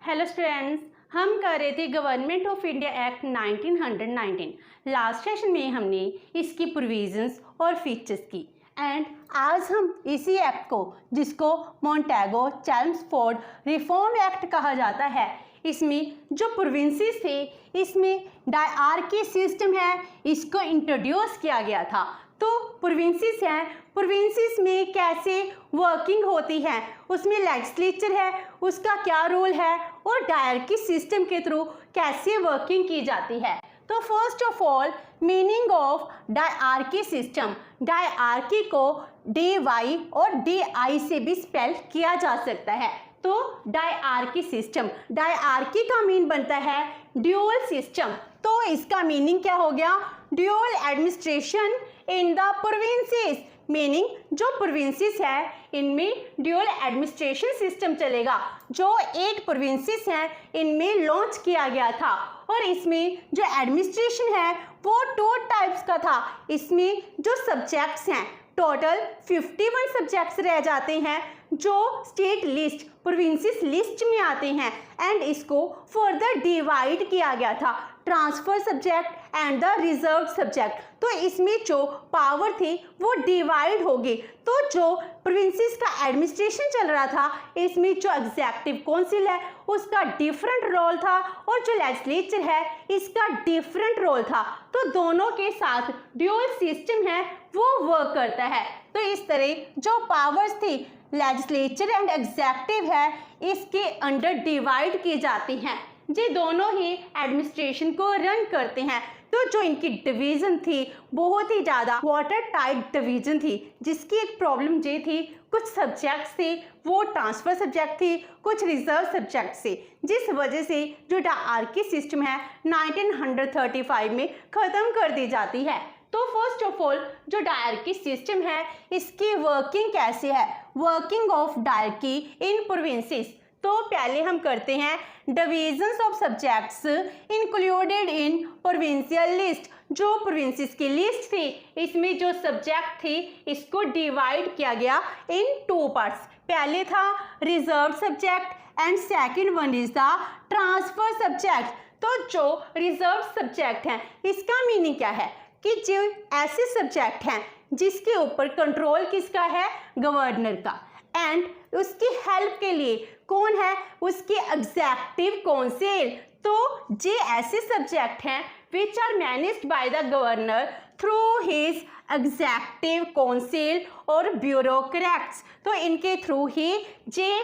Hello students, हम कर रहे थे government of India act 1919। Last session में हमने इसकी प्रोविजंस और फीचर्स की एंड आज हम इसी एक्ट को, जिसको मोंटेगो चेम्सफोर्ड रिफॉर्म एक्ट कहा जाता है, इसमें जो प्रोविंसेस थे इसमें डायआर्की सिस्टम है, इसको इंट्रोड्यूस किया गया था। तो प्रोविंसेस हैं, प्रोविंसेस में कैसे वर्किंग होती है, उसमें लेजिस्लेचर है, उसका क्या रोल है और डायआर्की सिस्टम के थ्रू कैसे वर्किंग की जाती है। तो first of all meaning of dyarchy system. Dyarchy को DY और DI से भी स्पेल किया जा सकता है। तो डायआर्की सिस्टम, डायआर्की का मीन बनता है ड्यूअल सिस्टम। तो इसका मीनिंग क्या हो गया? Dual administration in the provinces, meaning जो प्रोविंसेस है इनमें ड्यूअल एडमिनिस्ट्रेशन सिस्टम चलेगा। जो 8 प्रोविंसेस हैं इनमें लॉन्च किया गया था और इसमें जो एडमिनिस्ट्रेशन है वो 2 टाइप्स का था। इसमें जो सब्जेक्ट्स हैं टोटल 51 सब्जेक्ट्स रह जाते हैं जो स्टेट लिस्ट प्रोविंसेस लिस्ट में आते हैं एंड इसको फर्दर डिवाइड किया गया था, transfer subject and the reserve subject. तो इसमें जो पावर थी वो डिवाइड होगी। तो जो प्रोविंसेस का एडमिनिस्ट्रेशन चल रहा था इसमें जो एग्जीक्यूटिव काउंसिल है उसका डिफरेंट रोल था और जो लेजिस्लेचर है इसका डिफरेंट रोल था। तो दोनों के साथ ड्यूअल सिस्टम है वो वर्क करता है। तो इस तरह जो पावर्स थी लेजिस्लेचर एंड एग्जीक्यूटिव है इसके अंडर डिवाइड की जाती हैं। ये दोनों ही एडमिनिस्ट्रेशन को रन करते हैं। तो जो इनकी डिवीजन थी बहुत ही ज़्यादा वाटर टाइट डिवीजन थी, जिसकी एक प्रॉब्लम ये थी कुछ सब्जेक्ट्स थे वो ट्रांसफर सब्जेक्ट थी, कुछ रिजर्व सब्जेक्ट से, जिस वजह से जो डायआर्की सिस्टम है 1935 में ख़त्म कर दी जाती है। तो फर्स्ट ऑफ ऑल जो डायआर्की सिस्टम है इसकी वर्किंग कैसे है, working of dyarchy in provinces. तो पहले हम करते हैं divisions of subjects included in provincial list. जो प्रोविंसेस की लिस्ट थी इसमें जो सब्जेक्ट थे इसको डिवाइड किया गया इन 2 पार्ट्स। पहले था reserve subject and second one is the transfer subject. तो जो रिजर्व सब्जेक्ट हैं इसका मीनिंग क्या है कि जो ऐसे सब्जेक्ट हैं जिसके ऊपर कंट्रोल किसका है, गवर्नर का, एंड उसकी हेल्प के लिए कौन है, उसकी एग्जीक्यूटिव काउंसिल। तो ये ऐसे सब्जेक्ट हैं which are managed by the governor through his executive council और ब्यूरोक्रेट्स। तो इनके थ्रू ही ये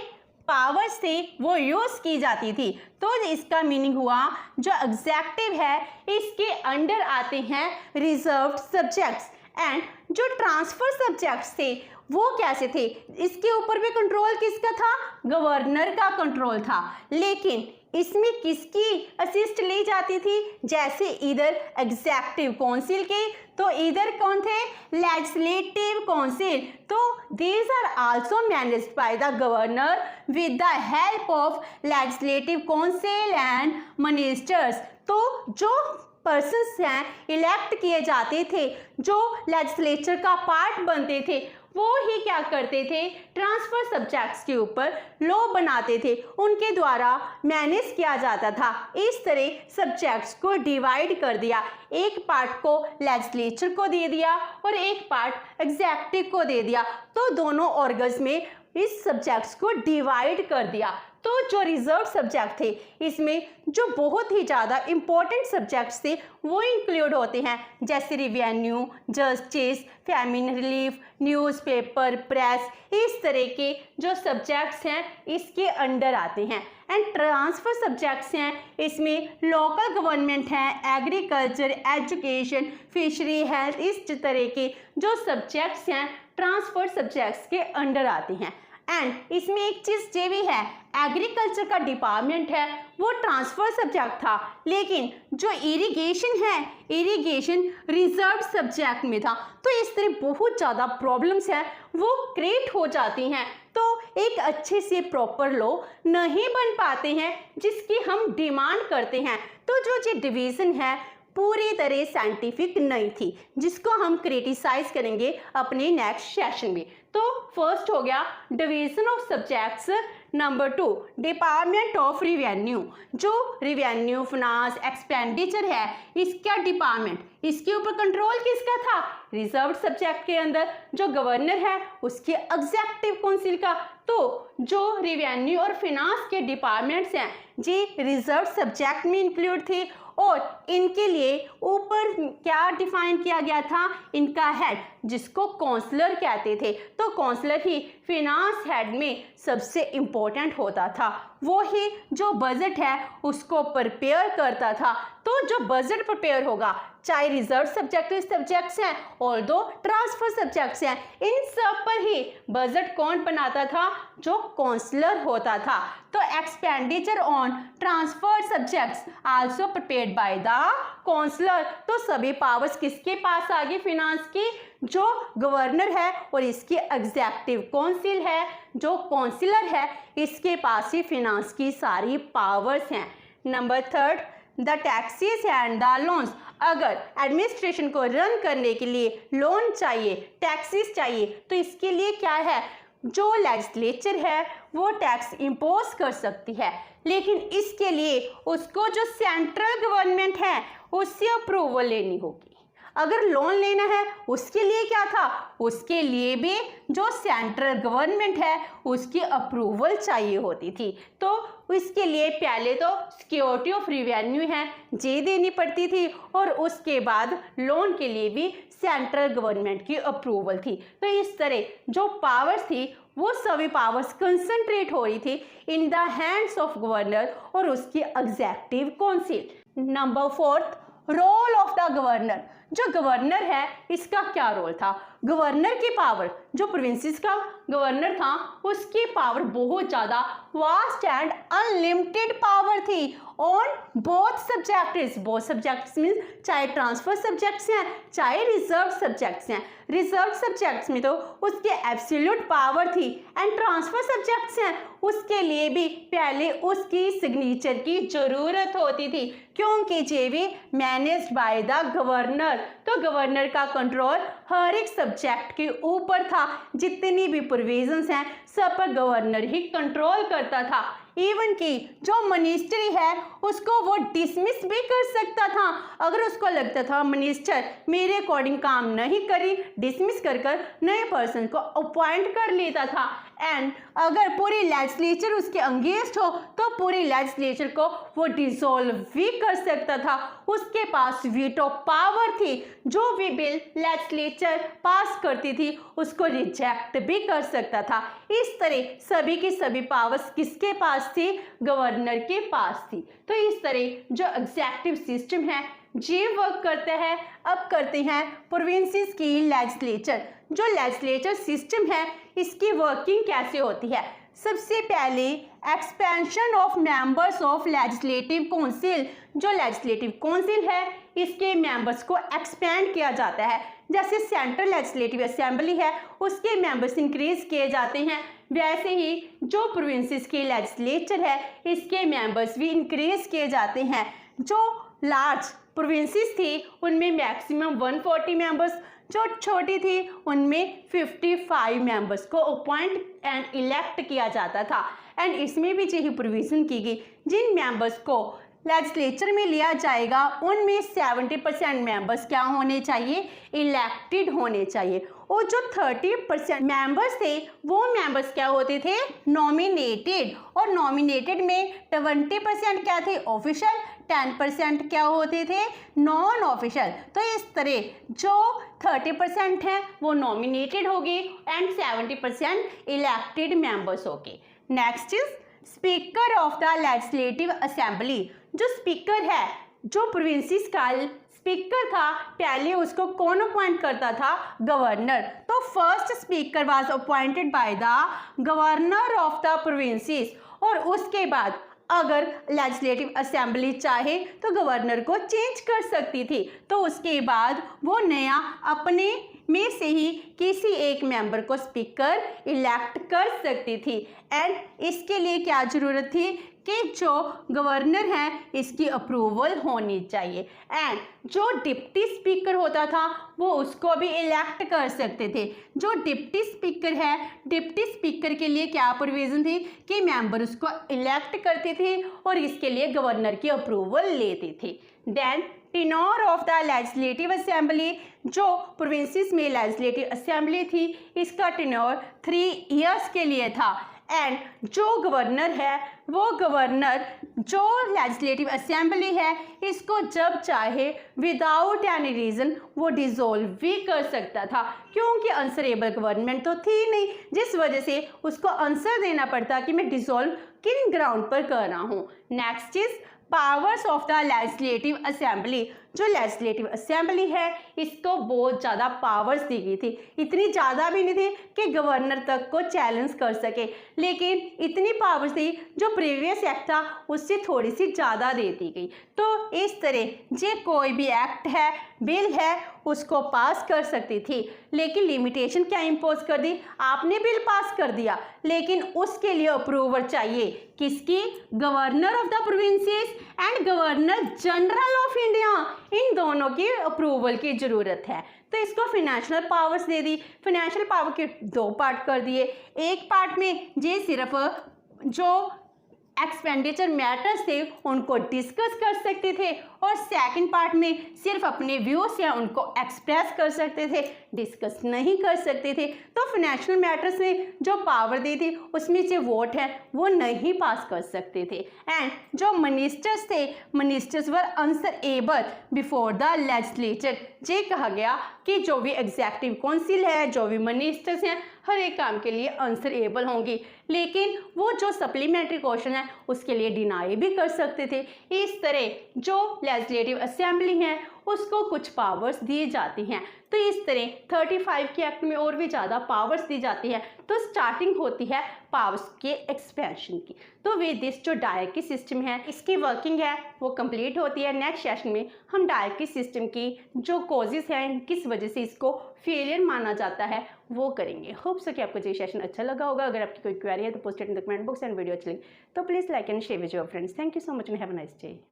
पावर्स थे वो यूज की जाती थी। तो इसका मीनिंग हुआ जो एग्जीक्यूटिव है इसके अंडर आते हैं रिजर्व्ड सब्जेक्ट्स एंड जो ट्रांसफर सब्जेक्ट्स थे वो कैसे थे, इसके ऊपर भी कंट्रोल किसका था, गवर्नर का कंट्रोल था। लेकिन इसमें किसकी असिस्ट ली जाती थी, जैसे इधर एग्जीक्यूटिव काउंसिल के तो इधर कौन थे, लेजिस्लेटिव काउंसिल। तो these are also managed by the governor with the help of legislative council and ministers. तो जो पर्सन्स हैं इलेक्ट किए जाते थे, जो लेजिस्लेचर का पार्ट बनते थे, वो ही क्या करते थे, ट्रांसफर सब्जेक्ट्स के ऊपर लॉ बनाते थे, उनके द्वारा मैनेज किया जाता था। इस तरह सब्जेक्ट्स को डिवाइड कर दिया, एक पार्ट को लेजिस्लेचर को दे दिया और एक पार्ट एग्जीक्यूटिव को दे दिया। तो दोनों ऑर्गन्स में इस सब्जेक्ट्स को डिवाइड कर दिया। तो जो रिजर्व सब्जेक्ट थे इसमें जो बहुत ही ज़्यादा इम्पोर्टेंट सब्जेक्ट्स थे वो इंक्लूड होते हैं, जैसे revenue, justice, famine relief, newspaper, press, इस तरह के जो सब्जेक्ट्स हैं इसके अंडर आते हैं। एंड ट्रांसफर सब्जेक्ट्स हैं इसमें लोकल गवर्नमेंट है, एग्रीकल्चर, एजुकेशन, फिशरी, हेल्थ, इस तरह के जो सब्जेक्ट्स हैं ट्रांसफर सब्जेक्ट्स के अंडर आती हैं। एंड इसमें एक चीज़ ये भी है, एग्रीकल्चर का डिपार्टमेंट है वो ट्रांसफर सब्जेक्ट था, लेकिन जो इरिगेशन है इरिगेशन रिजर्व सब्जेक्ट में था। तो इस तरह बहुत ज़्यादा प्रॉब्लम्स हैं वो क्रिएट हो जाती हैं। तो एक अच्छे से प्रॉपर लॉ नहीं बन पाते हैं जिसकी हम डिमांड करते हैं। तो जो ये डिवीज़न है पूरी तरह साइंटिफिक नहीं थी, जिसको हम क्रिटिसाइज करेंगे अपने नेक्स्ट सेशन में। तो फर्स्ट हो गया division of subjects. Number 2 department of revenue. जो रिवेन्यू फिनांस एक्सपेंडिचर है, इसका डिपार्टमेंट, इसके ऊपर कंट्रोल किसका था? रिजर्व सब्जेक्ट के अंदर जो गवर्नर है उसके एग्जीक्यूटिव काउंसिल का। तो जो रिवेन्यू और फिनांस के डिपार्टमेंट्स हैं जी रिजर्व सब्जेक्ट में इंक्लूड थे, और इनके लिए ऊपर क्या डिफाइन किया गया था? इनका हेड, जिसको काउंसलर कहते थे। तो काउंसलर ही फिनांस हेड में सबसे इम्पोर्टेंट होता था, वो ही जो बजट है उसको प्रिपेयर करता था। तो जो बजट प्रिपेयर होगा, चाहे रिजर्व सब्जेक्ट्स हैं और दो ट्रांसफर सब्जेक्ट्स हैं, इन सब पर ही बजट कौन बनाता था? जो काउंसलर होता था। तो expenditure on transfer subjects also prepared by the counsellor. तो सभी पावर्स किसके पास आ गई फिनांस की? जो गवर्नर है और इसकी एग्जीक्यूटिव काउंसिल है, जो काउंसिलर है इसके पास ही फिनांस की सारी पावर्स हैं। Number 3 the taxes and the loans. अगर एडमिनिस्ट्रेशन को रन करने के लिए लोन चाहिए, टैक्सेस चाहिए, तो इसके लिए क्या है? जो लेजिस्लेचर है वो टैक्स इम्पोज कर सकती है, लेकिन इसके लिए उसको जो सेंट्रल गवर्नमेंट है उससे अप्रूवल लेनी होगी। अगर लोन लेना है उसके लिए क्या था? उसके लिए भी जो सेंट्रल गवर्नमेंट है उसकी अप्रूवल चाहिए होती थी। तो इसके लिए पहले तो सिक्योरिटी ऑफ रिवेन्यू है जे देनी पड़ती थी, और उसके बाद लोन के लिए भी सेंट्रल गवर्नमेंट की अप्रूवल थी। तो इस तरह जो पावर्स थी वो सभी पावर्स कंसंट्रेट हो रही थी in the hands of governor और उसकी executive council. Number 4 role of the governor. जो गवर्नर है इसका क्या रोल था? गवर्नर की पावर, जो प्रोविंसेस का गवर्नर था उसकी पावर बहुत ज़्यादा वास्ट एंड अनलिमिटेड पावर थी on both subjects. Both subjects means चाहे ट्रांसफर सब्जेक्ट्स हैं चाहे रिजर्व सब्जेक्ट्स हैं। रिजर्व सब्जेक्ट्स में तो उसके एब्सोल्यूट पावर थी, एंड ट्रांसफर सब्जेक्ट्स हैं उसके लिए भी पहले उसकी सिग्नेचर की जरूरत होती थी, क्योंकि ये भी मैनेज्ड बाय द गवर्नर। तो गवर्नर का कंट्रोल हर एक सब्जेक्ट के ऊपर था, जितनी भी प्रोविजंस हैं सब पर गवर्नर ही कंट्रोल करता था। इवन कि जो मिनिस्ट्री है उसको वो डिसमिस भी कर सकता था। अगर उसको लगता था मिनिस्टर मेरे अकॉर्डिंग काम नहीं करी, डिसमिस कर नए पर्सन को अपॉइंट कर लेता था। एंड अगर पूरी लेजिस्लेचर उसके अगेंस्ट हो तो पूरी लेजिस्लेचर को वो डिसॉल्व भी कर सकता था। उसके पास वीटो पावर थी, जो भी बिल लेजिस्लेचर पास करती थी उसको रिजेक्ट भी कर सकता था। इस तरह सभी की सभी पावर्स किसके पास थी? गवर्नर के पास थी। तो इस तरह जो एग्जीक्यूटिव सिस्टम है ये वर्क करता है। अब करते हैं प्रोविंसेस की लेजिस्लेचर। जो लेजिस्लेचर सिस्टम है इसकी वर्किंग कैसे होती है? सबसे पहले expansion of members of legislative council. जो लेजिस्लेटिव काउंसिल है इसके मेंबर्स को एक्सपेंड किया जाता है। जैसे सेंट्रल लेजिस्लेटिव असेंबली है उसके मेंबर्स इंक्रीज किए जाते हैं, वैसे ही जो प्रोविंसेस की लेजिस्लेचर है इसके मेंबर्स भी इंक्रीज किए जाते हैं। जो लार्ज प्रोविंसेस थी उनमें मैक्सिमम 140 मेंबर्स, जो छोटी थी उनमें 55 मेंबर्स को अपॉइंट एंड इलेक्ट किया जाता था। एंड इसमें भी यही प्रोविजन की गई, जिन मेंबर्स को लेजिस्लेचर में लिया जाएगा उनमें 70% मेंबर्स क्या होने चाहिए? इलेक्टेड होने चाहिए। और जो 30% मेंबर्स थे वो मेंबर्स क्या होते थे? नॉमिनेटेड। और नॉमिनेटेड में 20% क्या थे? ऑफिशियल, 10% क्या होते थे? Non official. तो इस तरह जो 30% हैं वो नॉमिनेटेड होगी एंड 70% इलेक्टेड मेंबर्स होंगे। Next is speaker of the legislative assembly. जो स्पीकर है, जो प्रोविंसेस का स्पीकर था, पहले उसको कौन अपॉइंट करता था? गवर्नर। तो first speaker was appointed by the governor of the provinces, और उसके बाद अगर लेजिस्लेटिव असेंबली चाहे तो गवर्नर को चेंज कर सकती थी। तो उसके बाद वो नया अपने में से ही किसी एक मेंबर को स्पीकर इलेक्ट कर सकती थी। एंड इसके लिए क्या ज़रूरत थी कि जो गवर्नर है इसकी अप्रूवल होनी चाहिए। एंड जो डिप्टी स्पीकर होता था वो उसको भी इलेक्ट कर सकते थे। जो डिप्टी स्पीकर है, डिप्टी स्पीकर के लिए क्या प्रोविज़न थी कि मेंबर उसको इलेक्ट करते थे और इसके लिए गवर्नर की अप्रूवल लेते थे। Then tenure of the legislative assembly, जो प्रोविंसेस में लेजिस्लेटिव असेंबली थी इसका टेन्योर 3 इयर्स के लिए था। एंड जो गवर्नर है वो गवर्नर जो लेजिस्लेटिव असेंबली है इसको जब चाहे विदाउट एनी रीज़न वो डिसॉल्व भी कर सकता था, क्योंकि आंसरेबल गवर्नमेंट तो थी नहीं, जिस वजह से उसको आंसर देना पड़ता कि मैं डिसॉल्व किन ग्राउंड पर कर रहा हूँ। Next is powers of the legislative assembly. जो लेजिस्लेटिव असेंबली है इसको बहुत ज़्यादा पावर्स दी गई थी, इतनी ज़्यादा भी नहीं थी कि गवर्नर तक को चैलेंज कर सके, लेकिन इतनी पावर्स थी जो प्रीवियस एक्ट था उससे थोड़ी सी ज़्यादा दे दी गई। तो इस तरह जे कोई भी एक्ट है, बिल है, उसको पास कर सकती थी, लेकिन लिमिटेशन क्या इम्पोज कर दी, आपने बिल पास कर दिया लेकिन उसके लिए अप्रूवल चाहिए किसकी, governor of the provinces and governor general of India, इन दोनों की अप्रूवल की ज़रूरत है। तो इसको फाइनेंशियल पावर्स दे दी। फाइनेंशियल पावर के 2 पार्ट कर दिए, एक पार्ट में जे सिर्फ जो एक्सपेंडिचर मैटर्स थे उनको डिस्कस कर सकते थे और सेकंड पार्ट में सिर्फ अपने व्यूज या उनको एक्सप्रेस कर सकते थे, डिस्कस नहीं कर सकते थे। तो फाइनेंशियल मैटर्स में जो पावर दी थी उसमें से वोट है वो नहीं पास कर सकते थे। एंड जो मिनिस्टर्स थे, ministers were answerable before the legislature. ये कहा गया कि जो भी एग्जीक्यूटिव काउंसिल है, जो भी मिनिस्टर्स हैं, हर एक काम के लिए आंसरेबल होंगी, लेकिन वो जो सप्लीमेंट्री क्वेश्चन है उसके लिए डिनाई भी कर सकते थे। इस तरह जो लेजिस्लेटिव असेंबली है उसको कुछ पावर्स दी जाती हैं। तो इस तरह 35 के एक्ट में और भी ज़्यादा पावर्स दी जाती है। तो स्टार्टिंग होती है पावर्स के एक्सपेंशन की। तो विद दिस जो डायरेक्ट सिस्टम है इसकी वर्किंग है वो कंप्लीट होती है। नेक्स्ट सेशन में हम डायरेक्ट सिस्टम की जो कॉजेस हैं, किस वजह से इसको फेलियर माना जाता है, वो करेंगे। होप सो कि आपको ये सेशन अच्छा लगा होगा। अगर आपकी कोई क्वेरी है तो post it in the comment box and video अच्छी लगी तो please like and share with your friends. Thank you so much and have a nice day.